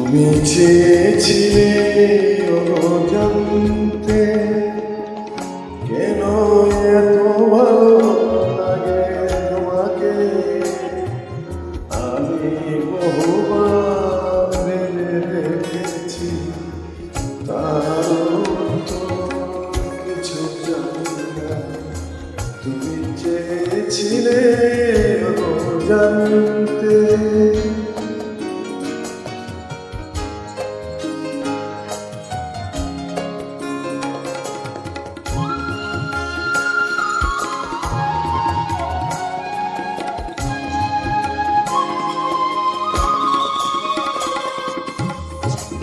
তুমি চেয়েছিলে জানতে কেন এত ভালো লাগে তোমাকে। আমি বহুবার ভেবে দেখেছি, তারও তো কিছু জানি না। তুমি চেয়েছিলে জানতে।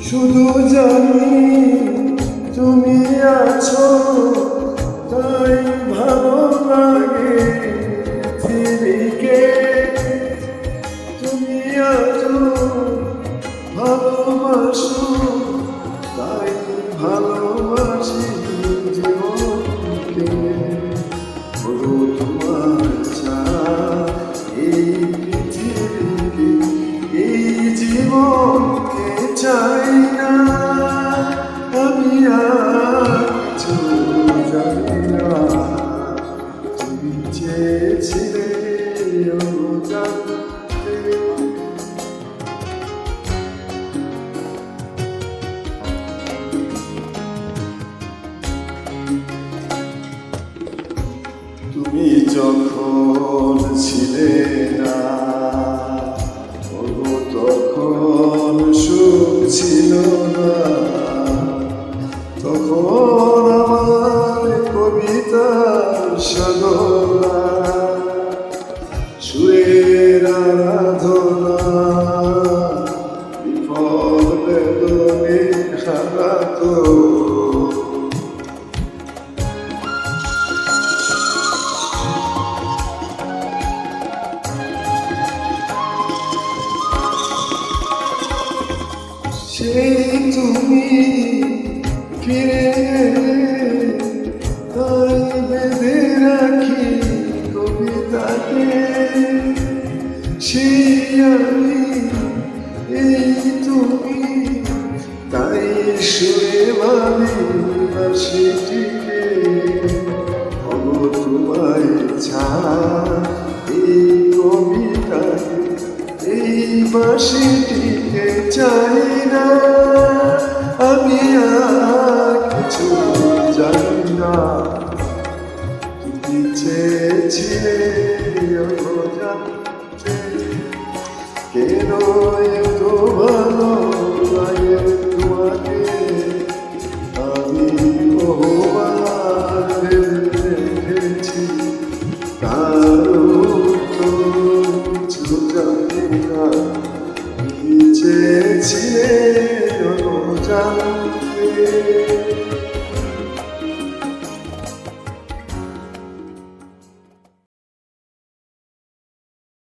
শুধু জানি তুমি আছো, তাই ভালো লাগে পৃথিবীকে। তুমি আছো ভালোবাসো, তাই ভালোবাসি জীবনকে। বলো তোমার ছাড়া এই পৃথিবীকে, এই জীবনকে চাই না আমি আর কিছু জানি না। তুমি চেয়েছিলে জানতে। তুমি যখন ছিলে না, তখন সুখ ছিল না। তখন আমার কবিতার সাধনা, সুরের আরাধনা বিফল বেদনে হারাতো। সেই তুমি ফিরে তাই বেঁধে রাখি কবিতাকে। সেই আমি এই তুমি, তাই সুরে বাঁধি বাঁশিটিকে। তোমায় ছাড়া এই কবিতাকে, এই বাঁশিটিকে চাই না আমি আর কিছু জানি না। তুমি চেয়েছিলে জানতে কেন এত ভালো লাগে তোমাকে। আমি বহুবার ভেবে দেখেছি, তারও তো কিছু জানি না। তুমি চেয়েছিলে জানতে।